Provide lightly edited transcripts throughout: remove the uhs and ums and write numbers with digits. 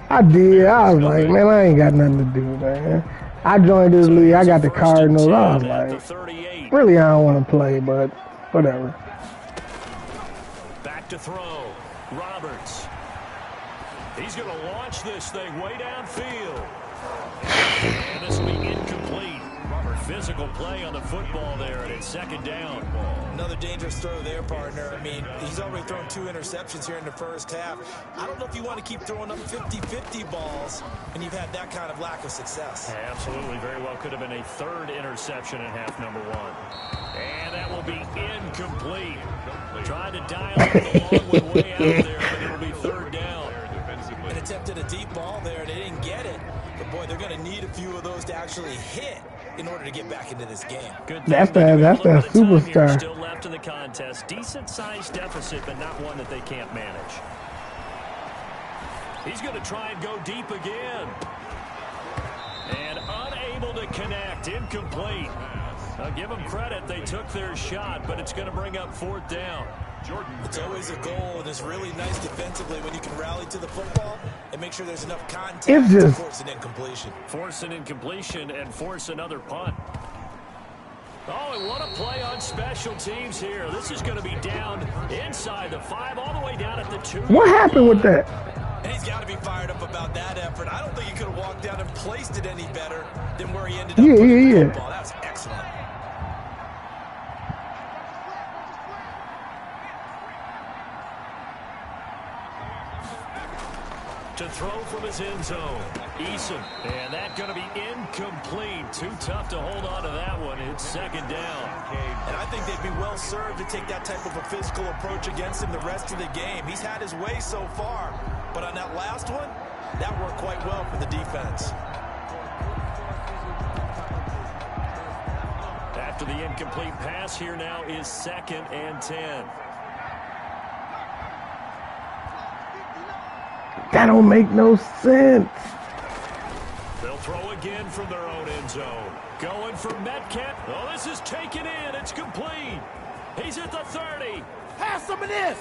I did. I was like, man, I ain't got nothing to do, man. I joined this league. I got the Cardinals. I was like, really, I don't want to play, but whatever. Back to throw. Roberts. He's going to launch this thing way downfield. And this will be incomplete. Physical play on the football there, and it's second down. Another dangerous throw there, partner. I mean, he's already thrown 2 interceptions here in the first half. I don't know if you want to keep throwing up 50-50 balls, and you've had that kind of lack of success. Absolutely. Very well could have been a 3rd interception in half number 1. And that will be incomplete. Trying to dial up the long one way out there, but it will be 3rd down. And attempted a deep ball there. They didn't get it. But, boy, they're going to need a few of those to actually hit in order to get back into this game. That's that superstar. Still left in the contest. Decent sized deficit, but not one that they can't manage. He's going to try and go deep again. And unable to connect. Incomplete. I'll give them credit. They took their shot, but it's going to bring up 4th down. It's always a goal, and it's really nice defensively when you can rally to the football and make sure there's enough contact to force an incompletion. Force an incompletion and force another punt. Oh, and what a play on special teams here. This is going to be down inside the 5, all the way down at the 2. What happened with that? And he's got to be fired up about that effort. I don't think he could have walked down and placed it any better than where he ended up putting the football. That was excellent. To throw from his end zone. Eason. And that going to be incomplete. Too tough to hold on to that one. It's second down. And I think they'd be well served to take that type of a physical approach against him the rest of the game. He's had his way so far. But on that last one, that worked quite well for the defense. After the incomplete pass, here now is 2nd and 10. That don't make no sense. They'll throw again from their own end zone. Going for Metcalf. Oh, this is taken in. It's complete. He's at the 30. Have some of this.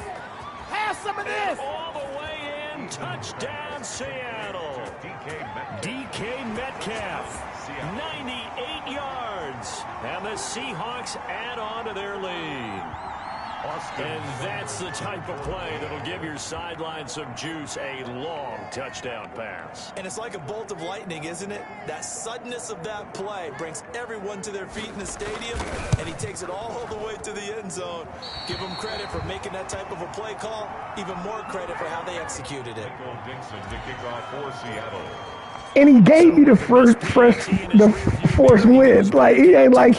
Have some of this. All the way in. Touchdown, Seattle. DK Metcalf. 98 yards. And the Seahawks add on to their lead. And that's the type of play that'll give your sideline some juice. A long touchdown pass. And it's like a bolt of lightning, isn't it? That suddenness of that play brings everyone to their feet in the stadium, and he takes it all the way to the end zone. Give him credit for making that type of a play call. Even more credit for how they executed it. And he gave you the force win. Like it ain't like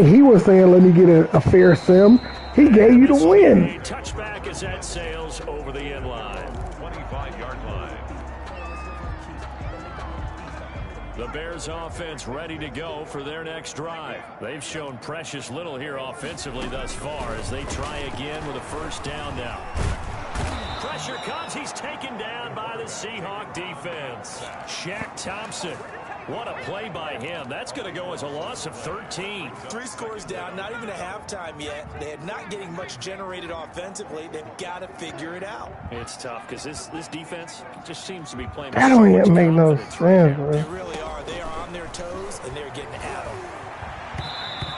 he was saying, "Let me get a fair sim." He gave you the win. A touchback as that sails over the end line. 25-yard line. The Bears offense ready to go for their next drive. They've shown precious little here offensively thus far as they try again with a 1st down now. Pressure comes. He's taken down by the Seahawk defense. Shaq Thompson. What a play by him. That's going to go as a loss of 13. 3 scores down, not even a halftime yet. They're not getting much generated offensively. They've got to figure it out. It's tough because this defense just seems to be playing. That don't even make no sense, bro. They really are. They are on their toes, and they're getting at them.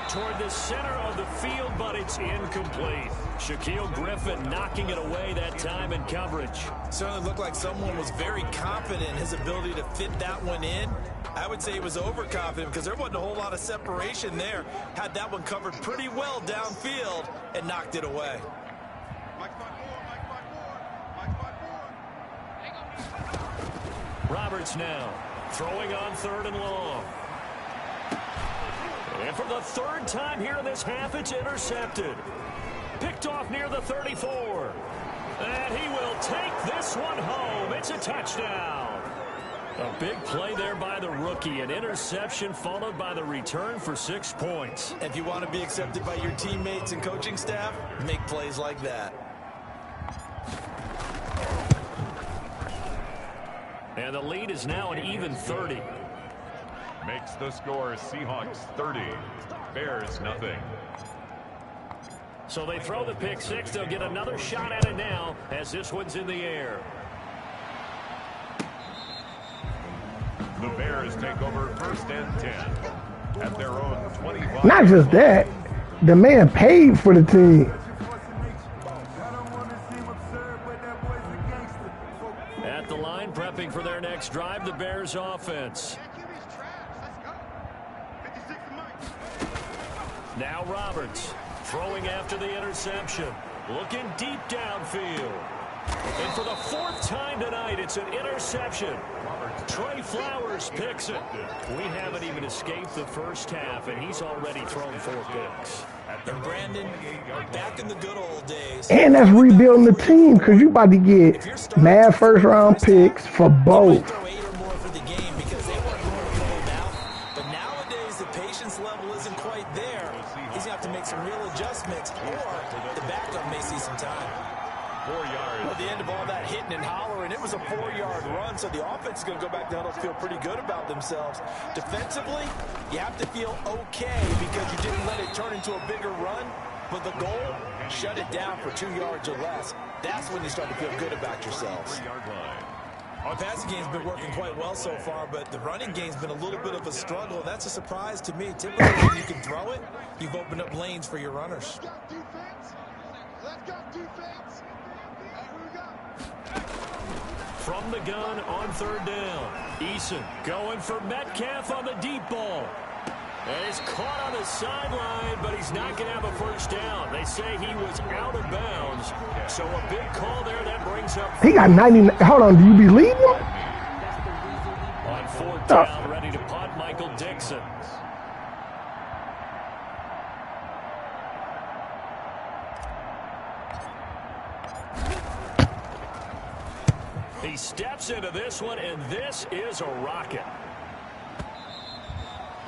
Toward the center of the field, but it's incomplete. Shaquille Griffin knocking it away that time in coverage. Certainly looked like someone was very confident in his ability to fit that one in. I would say he was overconfident because there wasn't a whole lot of separation there. Had that one covered pretty well downfield and knocked it away. Roberts now throwing on 3rd and long. And for the 3rd time here in this half, it's intercepted. Picked off near the 34. And he will take this one home. It's a touchdown. A big play there by the rookie. An interception followed by the return for 6 points. If you want to be accepted by your teammates and coaching staff, make plays like that. And the lead is now an even 30. Makes the score Seahawks 30, Bears nothing. So they throw the pick 6. They'll get another shot at it now as this one's in the air. The Bears take over 1st and 10 at their own 25. Not just that, the man paid for the team. At the line, prepping for their next drive, the Bears offense. Now Roberts throwing after the interception. Looking deep downfield. And for the 4th time tonight, it's an interception. Trey Flowers picks it. We haven't even escaped the first half, and he's already thrown 4 picks. And Brandon, back in the good old days. And that's rebuilding the team because you about to get mad first-round picks for both. Throw 8 or more for the game because they weren't going to roll out. But nowadays, the patience level isn't quite there. He's going to have to make some real adjustments, or the backup may see some time. 4 yards. At the end of all that hitting and hollering, it was a 4-yard run, so the offense is going to go back down and feel pretty good about themselves. Defensively, you have to feel okay because you didn't let it turn into a bigger run, but the goal, shut it down for 2 yards or less. That's when you start to feel good about yourselves. 3-yard line. Our passing game's been working quite well so far, but the running game's been a little bit of a struggle. That's a surprise to me. Typically, when you can throw it, you've opened up lanes for your runners. Let's go defense. From the gun on 3rd down. Eason going for Metcalf on the deep ball. And he's caught on the sideline, but he's not going to have a first down. They say he was out of bounds. So a big call there that brings up. He got 99. Hold on, do you believe him? On 4th down, ready to punt, Michael Dixon. He steps into this one, and this is a rocket.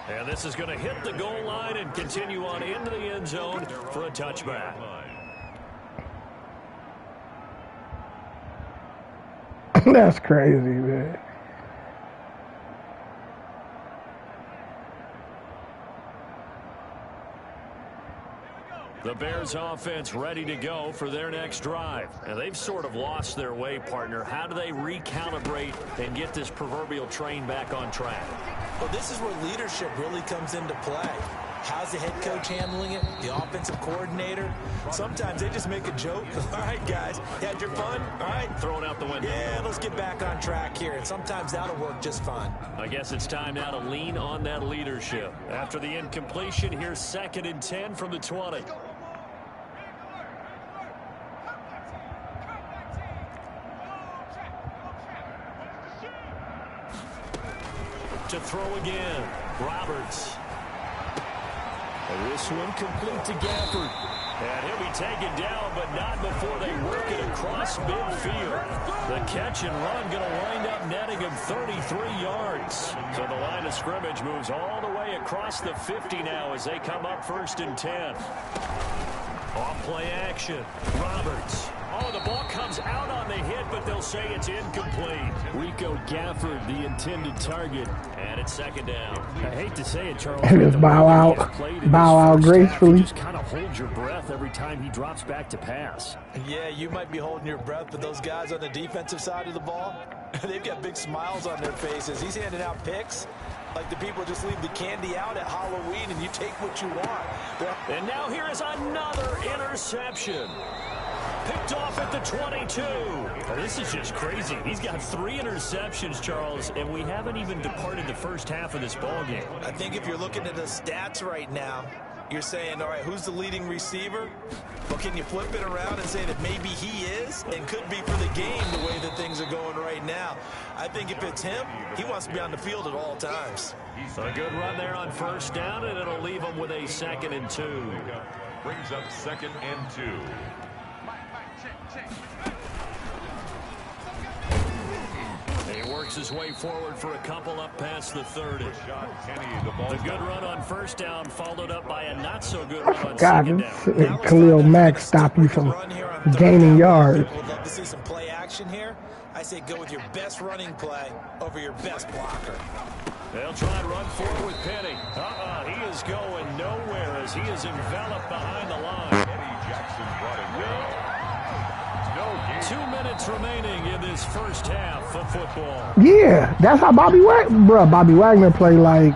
And this is going to hit the goal line and continue on into the end zone for a touchback. That's crazy, man. The Bears offense ready to go for their next drive. And they've sort of lost their way, partner. How do they recalibrate and get this proverbial train back on track? Well, this is where leadership really comes into play. How's the head coach handling it? The offensive coordinator? Sometimes they just make a joke. All right, guys, you had your fun? All right. Throw it out the window. Yeah, let's get back on track here. And sometimes that'll work just fine. I guess it's time now to lean on that leadership. After the incompletion, here's 2nd and 10 from the 20. To throw again, Roberts. And this one complete to Gafford. And he'll be taken down, but not before they work it across midfield. The catch and run going to wind up netting him 33 yards. So the line of scrimmage moves all the way across the 50 now as they come up 1st and 10. Off play action, Roberts. Oh, the ball comes out on the hit, but they'll say it's incomplete. Rico Gafford, the intended target, and it's 2nd down. I hate to say it, Charles. Just bow out gracefully. Just kind of hold your breath every time he drops back to pass. Yeah, you might be holding your breath, but those guys on the defensive side of the ball, they've got big smiles on their faces. He's handing out picks like the people just leave the candy out at Halloween and you take what you want. And now here is another interception. Picked off at the 22. This is just crazy. He's got 3 interceptions, Charles, and we haven't even departed the first half of this ballgame. I think if you're looking at the stats right now, you're saying, all right, who's the leading receiver? Well, can you flip it around and say that maybe he is and could be for the game the way that things are going right now? I think if it's him, he wants to be on the field at all times. A good run there on 1st down, and it'll leave him with a 2nd and 2. Brings up 2nd and 2. He works his way forward for a couple up past the 30. The good run on 1st down followed up by a not-so-good run on 2nd down. Khalil Mack stop you from gaining yards. Would love to see some play action here. I say go with your best running play over your best blocker. They'll try and run forward with Penny. He is going nowhere as he is enveloped behind the line. Eddie Jackson brought him down. 2 minutes remaining in this first half of football. Yeah, that's how Bobby Wagner played like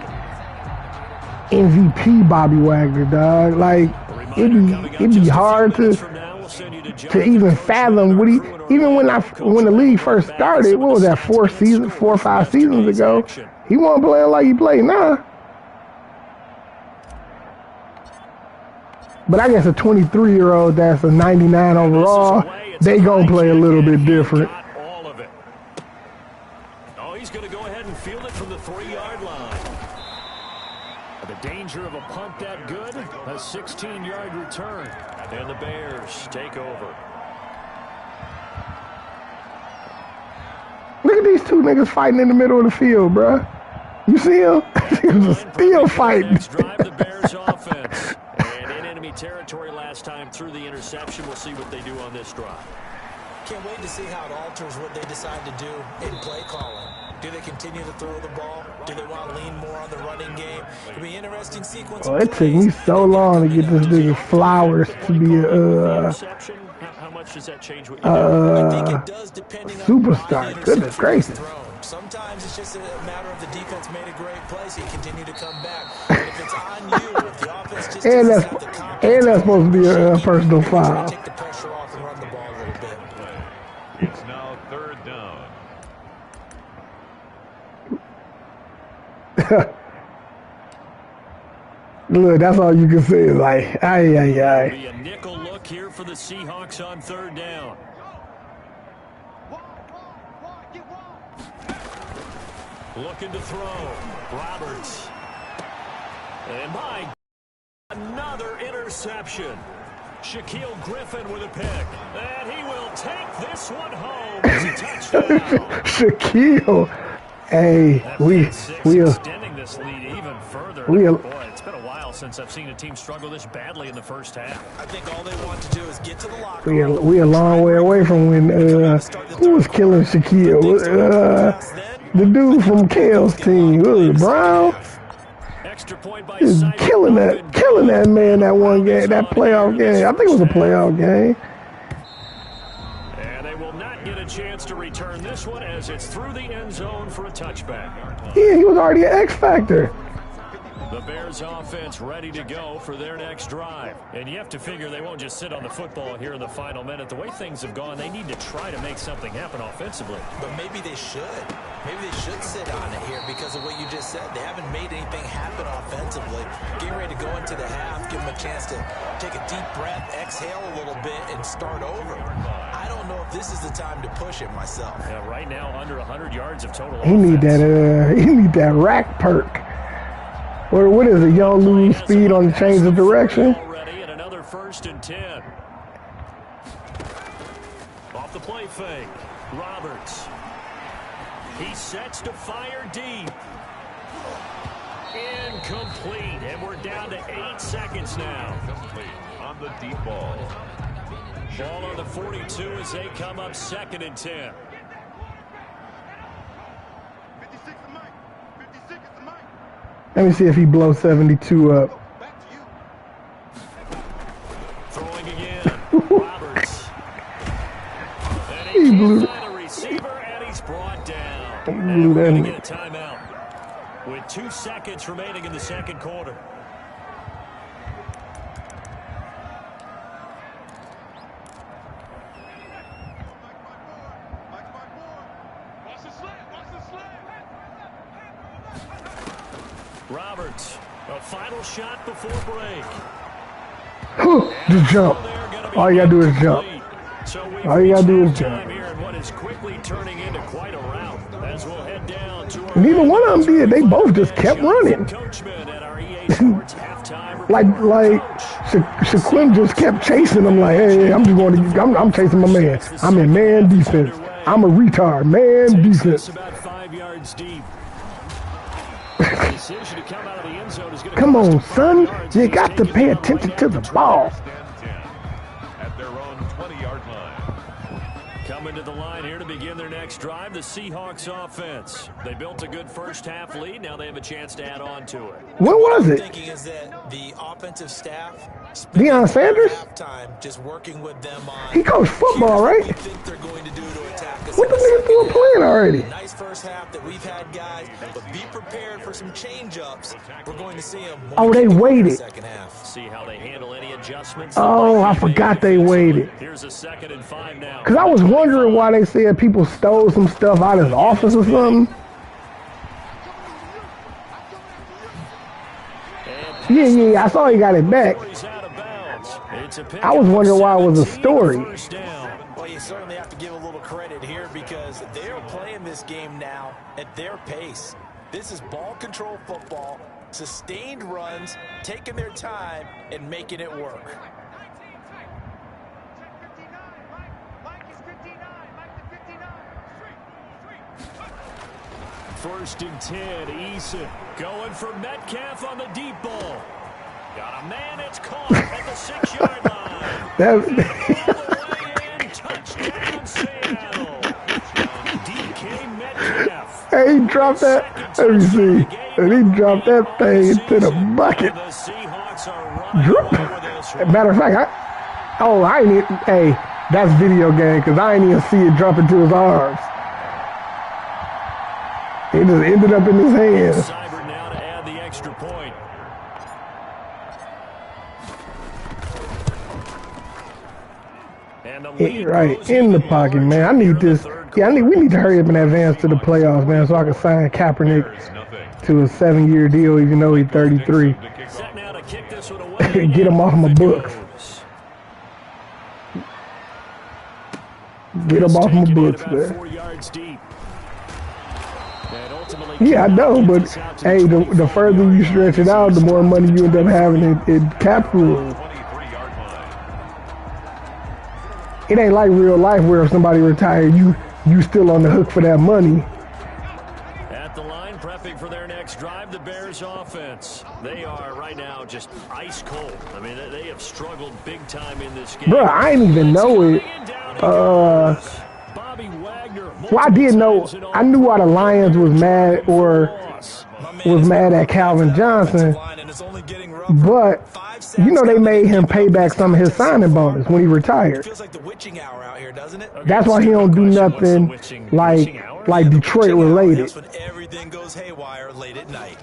MVP Bobby Wagner, dog. Like, it'd be hard to even fathom what he, even when the league first started, what was that, 4 or 5 seasons ago, he wasn't playing like he played now. But I guess a 23-year-old that's a 99 overall, they gonna play a little bit different. Oh, he's gonna go ahead and field it from the 3-yard line. The danger of a punt that good, a 16-yard return, and the Bears take over. Look at these two niggas fighting in the middle of the field, bruh. You see him? He was still fighting. Drive the Bears offense. And in enemy territory last time through the interception. We'll see what they do on this drive. Can't wait to see how it alters what they decide to do in play calling. Do they continue to throw the ball? Do they want to lean more on the running game? It'll be an interesting sequence. Oh, it took me so long to get this nigga Flowers to be a How much does that change what you I think it does, depending superstar. on Goodness gracious. Sometimes it's just a matter of the defense made a great play, so you continue to come back. But if it's on you, if the offense just doesn't have the confidence, that's supposed to be a personal foul. Take the pressure off and run the ball a little bit. It's now 3rd down. Look, that's all you can say. Like, aye. Be a nickel look here for the Seahawks on 3rd down. Looking to throw. Roberts. And my, another interception. Shaquille Griffin with a pick. And he will take this one home. It's a touchdown. Shaquille. Hey, we extending this lead even further. Boy, it's been a while since I've seen a team struggle this badly in the first half. I think all they want to do is get to the locker room. we a long way away from when who was killing Shaquille? The dude from Kale's team, was it Brown? Extra point by He was killing that man that one game, that playoff game. I think it was a playoff game. And they will not get a chance to return this one as it's through the end zone for a touchback. Yeah, he was already an X factor. The Bears offense ready to go for their next drive. And you have to figure they won't just sit on the football here in the final minute. The way things have gone, they need to try to make something happen offensively. But maybe they should. Maybe they should sit on it here because of what you just said. They haven't made anything happen offensively. Getting ready to go into the half, give them a chance to take a deep breath, exhale a little bit, and start over. I don't know if this is the time to push it myself. Yeah, right now, under 100 yards of total He need that rack perk. Or what is it? Y'all lose speed on the change of direction? Already at another 1st and 10. Off the play fake. Roberts. He sets to fire deep. Incomplete. And we're down to 8 seconds now. Complete on the deep ball. Ball on the 42 as they come up 2nd and 10. Let me see if he blows 72 up. Throwing again. Roberts. And He blew a receiver, and he's brought down. He And blew we're going that. to get a timeout with 2 seconds remaining in the 2nd quarter. Roberts, a final shot before break. Just jump. All you gotta do is jump. All you gotta do is jump. Here in what is quickly turning into quite a rout as we'll head down to our Neither one of them did. They both just kept running. like Shaquem just kept chasing him. Like, hey, I'm just going to. I'm chasing my man. I'm in man defense. I'm a retard. Man defense. About 5 yards deep. Come on, son. You got to pay attention to the ball. At their own 20-yard line. Coming to the line here to begin their next drive, the Seahawks offense. They built a good first-half lead. Now they have a chance to add on to it. What was it? Thinking is that the offensive staff Deion Sanders? halftime just working with them on. He coached football, right? What think they're going to do to attack us. What the nigga doing playing already? Nice first half that we've had, guys, but be prepared for some change-ups. We're going to see them. Oh, they waited. Second half. See how they handle any adjustments. Oh, I forgot they waited. Here's a 2nd and 5 now. Because I was wondering why they said people stole some stuff out of his office or something. Yeah, I saw he got it back. I was wondering why it was a story. Well, you certainly have to give a little credit here because they're playing this game now at their pace. This is ball control football, sustained runs, taking their time, and making it work. First and 10, Eason going for Metcalf on the deep ball. Got a man, it's caught at the 6-yard line. Touchdown, Seattle. DK Metcalf. Hey, he dropped that. Let me see. And he dropped that thing into the bucket. The Seahawks are running. Matter of fact, I ain't even, hey, that's video game because I ain't even see it drop into his arms. It just ended up in his hands. Cyber now to add the extra point. And the lead Right in the pocket, man. I need this. Yeah, we need to hurry up and advance to the playoffs, man, so I can sign Kaepernick to a 7-year deal, even though he's 33. Set now to kick this one away. Get him off my books. Get him off my books, man. 4 yards deep. Yeah, I know, but hey, the further you stretch it out, the more money you end up having in cap room. It ain't like real life where if somebody retired, you still on the hook for that money. At the line, prepping for their next drive, the Bears offense. They are right now just ice cold. I mean, they have struggled big time in this game. Bro, I didn't even know it. Well, I did know. I knew why the Lions was mad at Calvin Johnson, but you know they made him pay back some of his signing bonus when he retired. That's why he don't do nothing like Detroit related. That's when everything goes haywire late at night.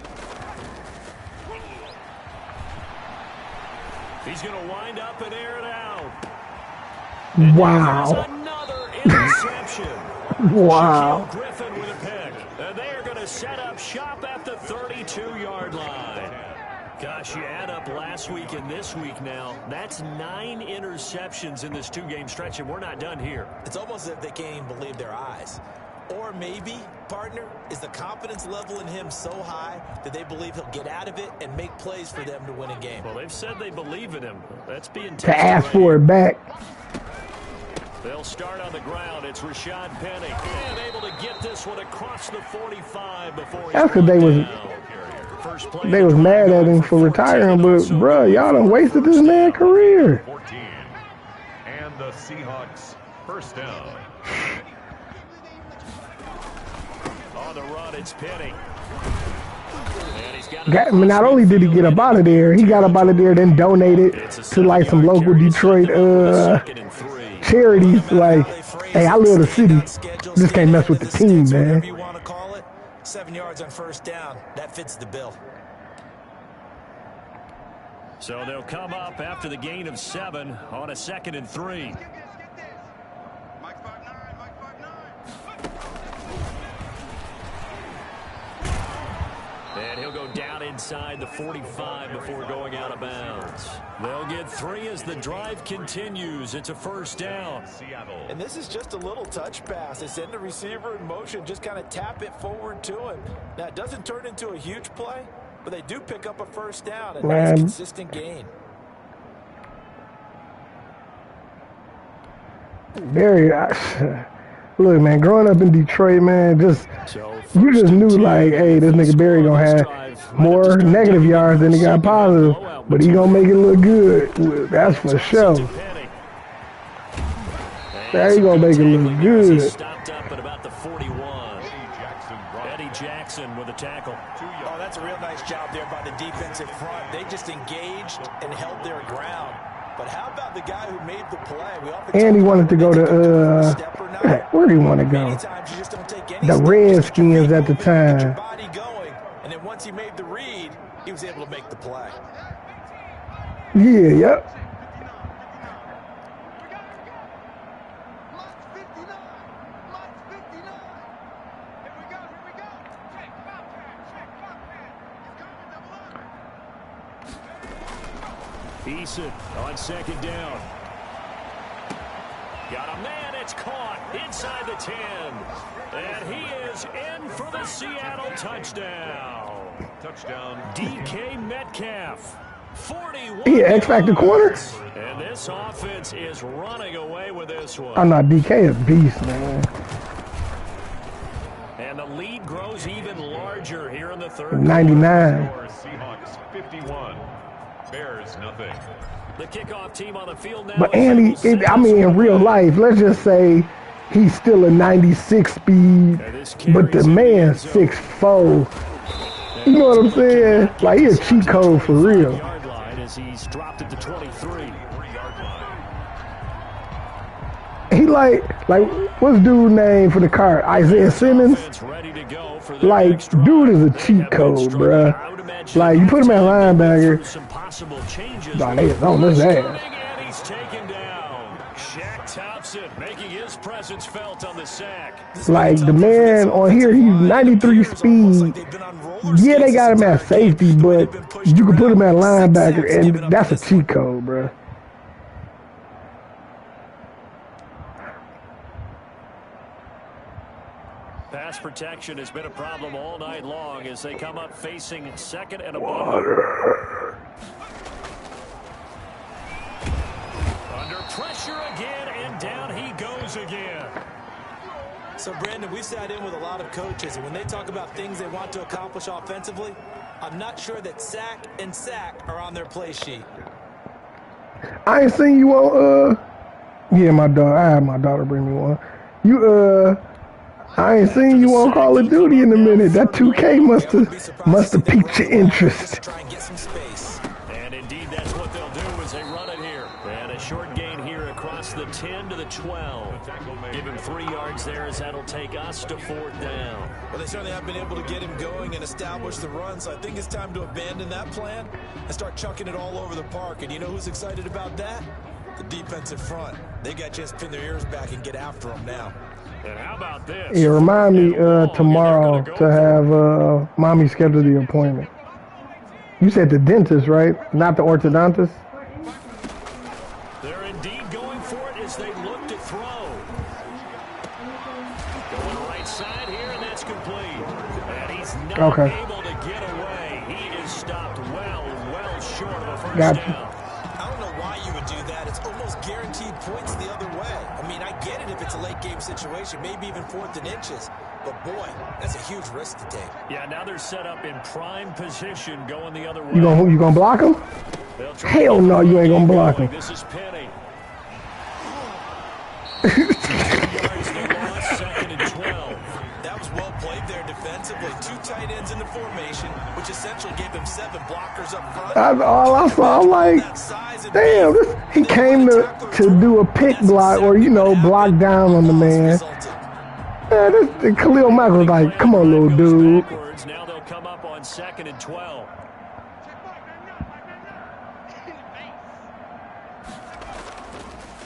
He's going to wind up and air it out. Wow. Another interception. Wow. Griffin with a pick. And they are going to set up shop at the 32-yard line. Gosh, you add up last week and this week now. That's 9 interceptions in this 2-game stretch, and we're not done here. It's almost as if they can't even believe their eyes. Or maybe, partner, is the confidence level in him so high that they believe he'll get out of it and make plays for them to win a game. Well, they've said they believe in him. That's being To ask for it back. They'll start on the ground. It's Rashad Penny. And able to get this one across the 45 before That's because they was mad at him for retiring, but bruh, y'all done wasted this man's career. 14. And the Seahawks first down. On the run, it's Penny. Not only did he get up out of there, he got up out of there, then donated to like some local Detroit charities. Like, hey, I love the city. Just can't mess with the team, man. 7 yards on first down. That fits the bill. So they'll come up after the gain of 7 on a 2nd and 3. And he'll go down inside the 45 before going out of bounds. They'll get 3 as the drive continues. It's a first down. And this is just a little touch pass. They send the receiver in motion, just kind of tap it forward to him. Now, it doesn't turn into a huge play, but they do pick up a first down. And that's consistent gain. Very, look, man, growing up in Detroit, man, you just knew, like, hey, this nigga Barry gonna have more negative yards than he got positive, but he gonna make it look good. That's for sure. There you gonna make it look He's good. stopped up at about the 41. Eddie Jackson with a tackle. Oh, that's a real nice job there by the defensive front. They just engaged and held their ground. But how about the guy who made the play? And he wanted to go to, where do you want to go? The Redskins at the time. And then once he made the read, he was able to make the play. Yeah, yep. Eason on second down. Got a man, it's caught inside the 10. And he is in for the Seattle touchdown. Touchdown. DK Metcalf. 41. He an X-Factor corner? And this offense is running away with this one. I'm not DK, a beast, man. And the lead grows even larger here in the third. 99. Seahawks 51. Bears nothing. The kickoff team on the field now. But Andy, I mean, in real life, let's just say he's still a 96 speed, but the man's 6'4". You know what I'm saying? Like, he's a cheat code for real. Yard line as he's dropped it to 23. He like what's dude's name for the card? Isaiah Simmons. Like, dude is a cheat code, bruh. Like, you put him at linebacker. Nah, they is on his ass. And he's taken down. Shaq Thompson making his presence felt on the sack. Like, the man on here, he's 93 speed. Yeah, they got him at safety, but you can put him at linebacker, and that's a cheat code, bruh. Pass protection has been a problem all night long as they come up facing second and a ball. Under pressure again, and down he goes again. So, Brandon, we've sat in with a lot of coaches, and when they talk about things they want to accomplish offensively, I'm not sure that sack and sack are on their play sheet. I ain't seen you on, yeah, my daughter, I had my daughter bring me one. I ain't seen you on Call of Duty in a minute. That 2K must have piqued your interest. And indeed, that's what they'll do as they run it here. And a short gain here across the 10 to the 12. Give him 3 yards there as that'll take us to 4th down. Well, they certainly have been able to get him going and establish the run, so I think it's time to abandon that plan and start chucking it all over the park. And you know who's excited about that? The defensive front. They got to just pin their ears back and get after them now. And how about this? Yeah, remind me tomorrow to have mommy schedule the appointment. You said the dentist, right? Not the orthodontist? They're indeed going for it as they look to throw. Going right side here, and that's complete. And he's not able to get away. He is stopped well short of a first down. I don't know why you would do that. It's almost guaranteed points the other way. I mean, I get it if it's a late game situation, maybe even 4th and inches. But boy, that's a huge risk to take. Yeah, now they're set up in prime position going the other way. You gonna block him? Hell no, you ain't gonna block him. This is Penny. 2nd and 12. That was well played there defensively. 2 tight ends in the formation, which essentially gave them 7 blockers up front. That's all I saw. I'm like, damn, he came to do a pick block or, block down on the man. Yeah, this Khalil Mack was like, come on, little dude. Now they'll come up on 2nd and 12.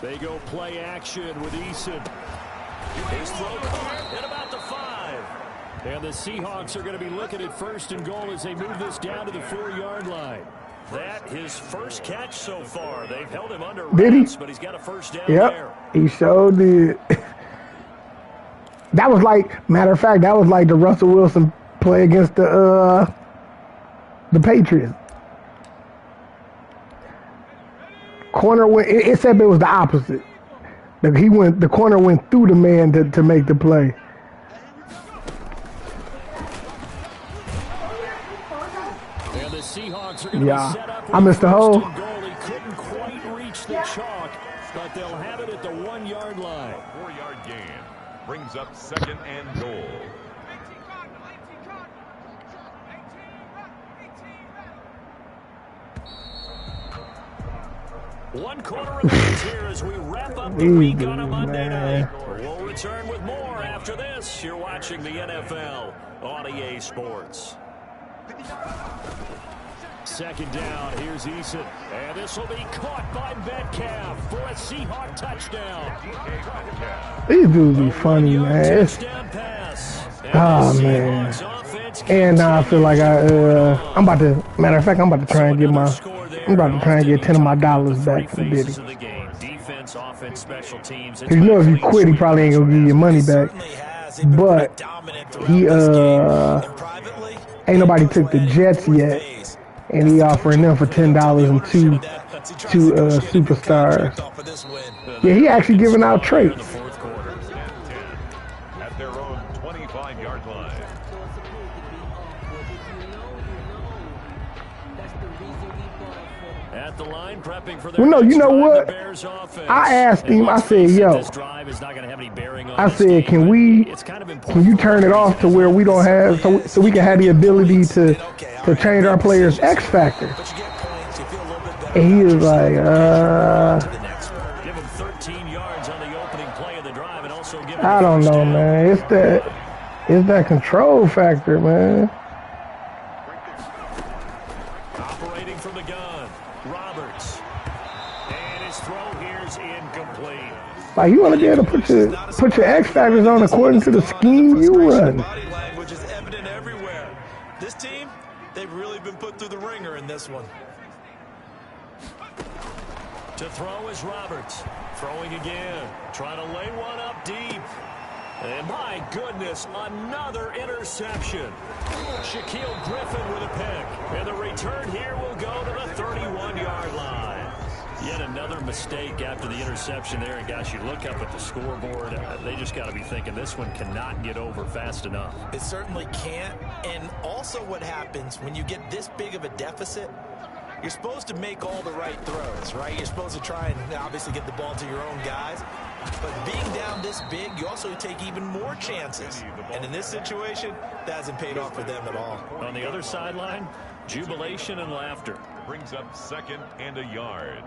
They go play action with Eason. His throw caught at about the 5. And the Seahawks are going to be looking at 1st and goal as they move this down to the 4-yard line. That his first catch so far. They've held him under wraps, but he's got a first down there. He sure did. That was like, matter of fact, that was like the Russell Wilson play against the Patriots. Corner went, except it was the opposite. The corner went through the man to make the play. And the Seahawks are going to be set up I missed the hole. He couldn't quite reach the chalk. but they'll have it at the 1-yard line. 4-yard gain brings up 2nd and goal. One quarter remains here as we wrap up the week on a Monday night. We'll return with more after this. You're watching the NFL on EA Sports. 2nd down, here's Eason. And this will be caught by Metcalf for a Seahawk touchdown. These dudes be funny, man. Oh, man. And now I feel like I'm about to, matter of fact, I'm about to try and get 10 of my dollars back from Diddy. Cause you know if you quit, he probably ain't gonna give you your money back. But he ain't nobody took the Jets yet, and he offering them for $10 and two superstars. Yeah, he actually giving out traits. At their own 25-yard line. At the line, prepping for well, no, you know what? I asked him. I said, "Yo," I said, "Can you turn it off to where we don't have, so we can have the ability to change our players' X factor?" And he was like, Give him 13 yards on the opening play of the drive, and also give him I don't know, man. It's that control factor, man. Operating from the gun, Roberts. And his throw here's incomplete. Like, you want to be able to put your X factors on according to the scheme you run. Body language is evident everywhere. This team, they've really been put through the ringer in this one. To throw is Roberts. Throwing again. Trying to lay one up deep. And my goodness, another interception. Shaquille Griffin with a pick. And the return here will go to the 31-yard line. Yet another mistake after the interception there. And guys, you look up at the scoreboard, they just got to be thinking this one cannot get over fast enough. It certainly can't. And also what happens when you get this big of a deficit, you're supposed to make all the right throws, right? You're supposed to try and obviously get the ball to your own guys. But being down this big, you also take even more chances. And in this situation, that hasn't paid off for them at all. On the other sideline, jubilation and laughter. Brings up 2nd and a yard.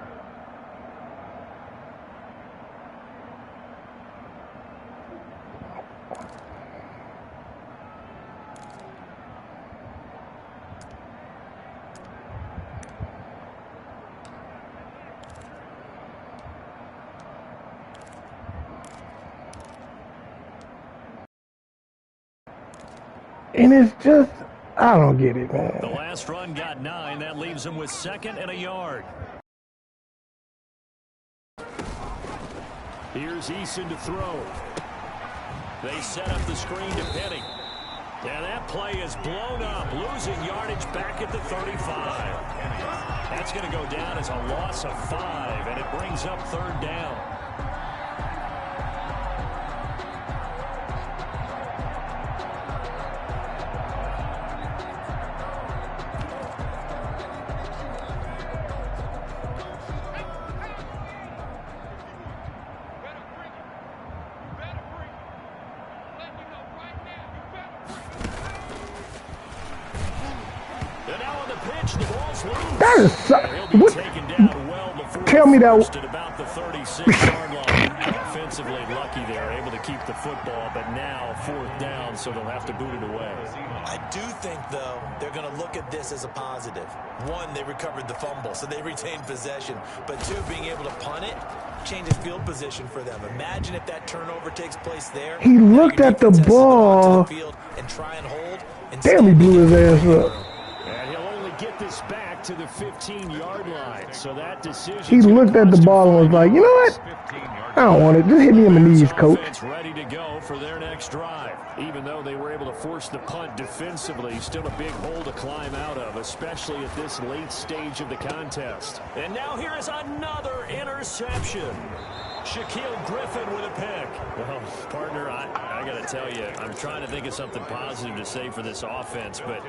And it's just, I don't get it, man. The last run got 9. That leaves him with 2nd and a yard. Here's Eason to throw. They set up the screen to Penny. And that play is blown up, losing yardage back at the 35. That's going to go down as a loss of 5, and it brings up 3rd down. That is so, what? Tell me that. About the 36-yard line. Offensively lucky they're able to keep the football, but now 4th down, so they'll have to boot it away. I do think, though, they're going to look at this as a positive. 1, they recovered the fumble, so they retained possession. But 2, being able to punt it changes field position for them. Imagine if that turnover takes place there. He looked at the ball. And try and hold. Damn, he blew his ass up. And he'll only get this back to the 15-yard line. So that decision. He looked at the ball and was like, you know what? I don't want it. Just hit me in the knees, coach. Ready to go for their next drive. Even though they were able to force the punt defensively, still a big hole to climb out of, especially at this late stage of the contest. And now here is another interception. Shaquille Griffin with a pick. Well, partner, I got to tell you, I'm trying to think of something positive to say for this offense, but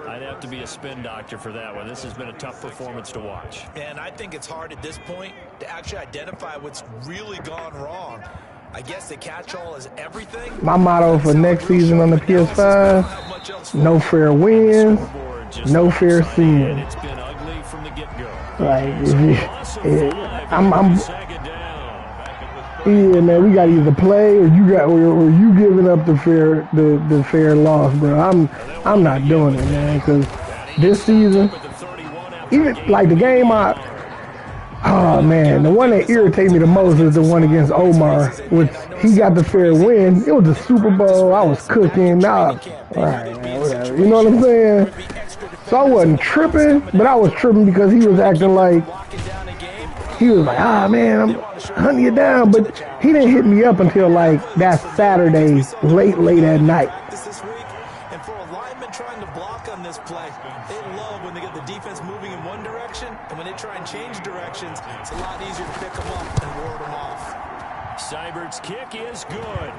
I'd have to be a spin doctor for that one. This has been a tough performance to watch. And I think it's hard at this point to actually identify what's really gone wrong. I guess the catch-all is everything. My motto for next season on the PS5, no fair wins, no fair sin. It's been ugly from the get-go. Like, yeah, man, we got to either play or you giving up the fair loss, bro. I'm not doing it, man, because this season, even like the game oh man, the one that irritated me the most is the one against Omar, which he got the fair win. It was the Super Bowl. I was cooking. All right, man, whatever. You know what I'm saying? So I wasn't tripping, but I was tripping because he was acting like he was like, man, I'm hunting you down, but he didn't hit me up until like that Saturday, late at night. And for a lineman trying to block on this play, they love when they get the defense moving in one direction, and when they try and change directions, it's a lot easier to pick them up and ward them off. Seibert's kick is good.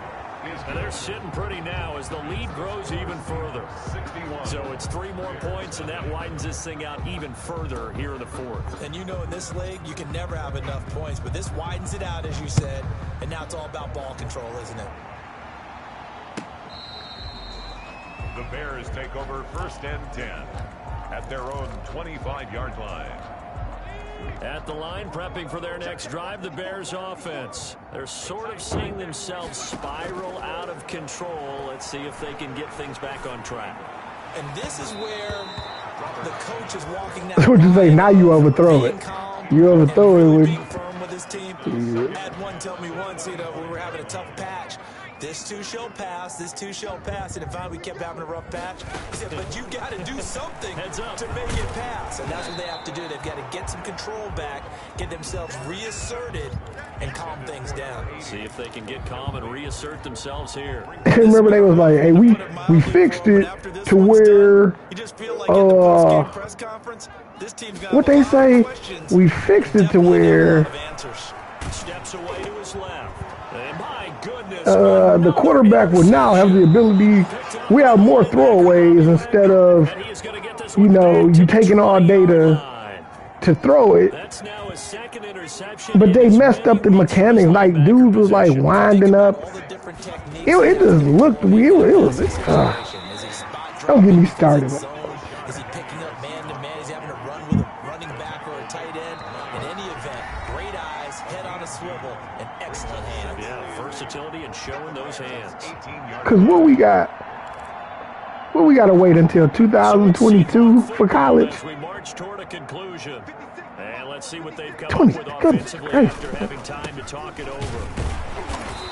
And they're sitting pretty now as the lead grows even further. So it's 3 more points, and that widens this thing out even further here in the 4th. And you know in this league, you can never have enough points, but this widens it out, as you said, and now it's all about ball control, isn't it? The Bears take over 1st and 10 at their own 25-yard line. At the line, prepping for their next drive, the Bears offense. They're sort of seeing themselves spiral out of control. Let's see if they can get things back on track. And this is where the coach is walking down. That's what you say. Now you overthrow it. You overthrow it with. Being firm with his team. I had one tell me once, we were having a tough patch. This too shall pass, this too shall pass. And if we kept having a rough patch, he said, but you got to do something to make it pass. And that's what they have to do. They've got to get some control back, get themselves reasserted, and calm things down. See if they can get calm and reassert themselves here. Remember, they was like, hey, we fixed it to where, you just feel like in the post-game press conference, this team's got what they say, we fixed it to where steps away to his left. And my goodness, the quarterback would now have the ability, we have more throwaways instead of, you taking all day to throw it. That's now his 2nd interception. But they messed up the mechanics. Like, dudes was like winding up. It just looked weird. It was, don't get me started. Is he picking up man-to-man? He's having to run with a running back or a tight end. In any event, great eyes, head on a swivel, and excellent hands. Yeah, versatility and showing those hands. Because what we got to wait until 2022 for college. As we march toward a conclusion. And let's see what they've come up with offensively after having time to talk it over.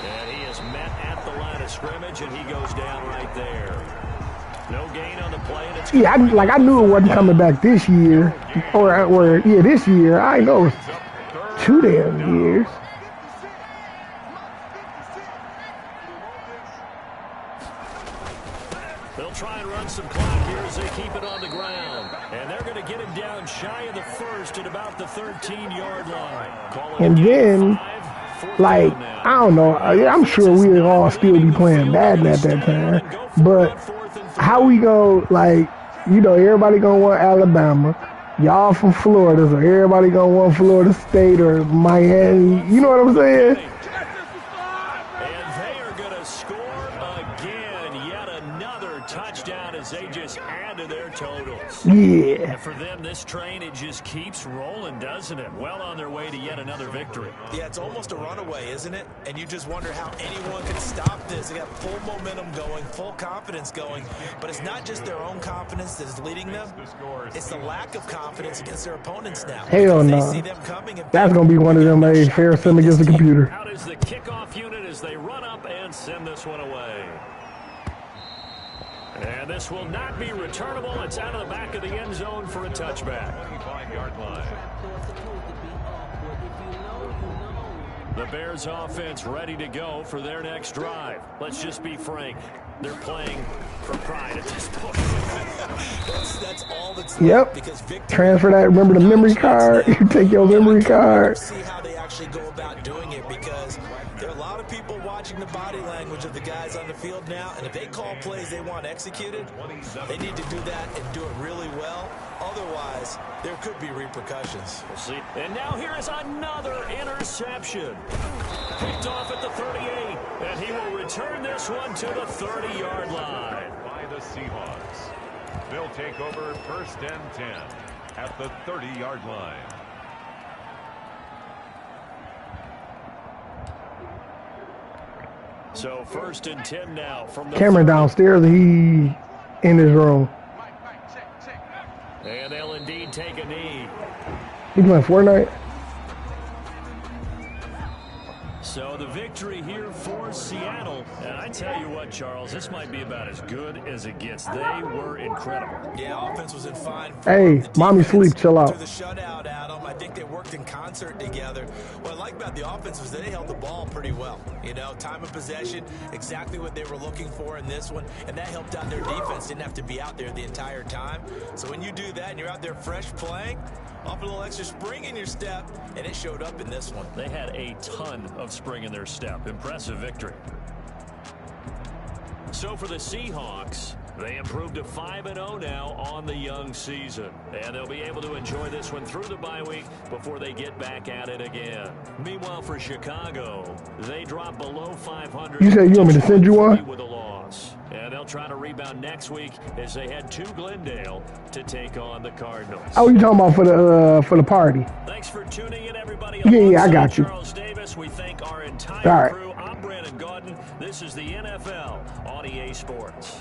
And he is met at the line of scrimmage, and he goes down right there. No gain on the play. And it's I knew it wasn't coming back this year. Or this year. I know it was 2 damn years. They'll try and run some clock here as they keep it on the ground. And they're going to get him down shy of the 1st at about the 13-yard line. And then, I don't know. I'm sure we'll all still be playing Madden at that time. But how we go, everybody going to want Alabama. Y'all from Florida, so everybody going to want Florida State or Miami. You know what I'm saying? And they are going to score again. Yet another touchdown as they just add to their totals. Yeah. And for them, this train, it just keeps rolling, doesn't it? Well on their way to yet another victory. Yeah, it's almost a runaway, isn't it? And you just wonder how anyone could stop this. They got full momentum going, full confidence going. But it's not just their own confidence that is leading them. It's the lack of confidence against their opponents now. Hell no. That's going to be one of them, fair sim against the computer. Out is the kickoff unit as they run up and send this one away. And this will not be returnable. It's out of the back of the end zone for a touchback. 25-yard line. The Bears offense ready to go for their next drive. Let's just be frank. They're playing for pride at this point. That's all that's yep. Transfer that. Remember the memory card? You take your memory card. actually go about doing it, because there are a lot of people watching the body language of the guys on the field now, and if they call plays they want executed, they need to do that and do it really well. Otherwise, there could be repercussions. We'll see. And now here is another interception. Picked off at the 38, and he will return this one to the 30-yard line. By the Seahawks. They'll take over 1st and 10 at the 30-yard line. So 1st and 10 now from the Cameron downstairs, he in his room. And they'll indeed take a knee. He playing Fortnite? So the victory here for Seattle. And I tell you what, Charles, this might be about as good as it gets. They were incredible. Yeah, offense was in fine form. Hey, mommy sleep, chill out. To the shutout, Adam. I think they worked in concert together. What I like about the offense was that they held the ball pretty well. You know, time of possession, exactly what they were looking for in this one, and that helped out their defense. Didn't have to be out there the entire time. So when you do that and you're out there fresh playing, off a little extra spring in your step, and it showed up in this one. They had a ton of spring in their step. Impressive victory. So for the Seahawks, they improved to 5-0 now on the young season. And they'll be able to enjoy this one through the bye week before they get back at it again. Meanwhile, for Chicago, they drop below 500. You said you want me to send you one? With a loss. And they'll try to rebound next week as they head to Glendale to take on the Cardinals. Oh, you talking about for the party? Thanks for tuning in, everybody. Yeah, I got you. Charles Davis, we thank our entire All right. crew. I'm Brandon Gaudin. This is the NFL on EA Sports.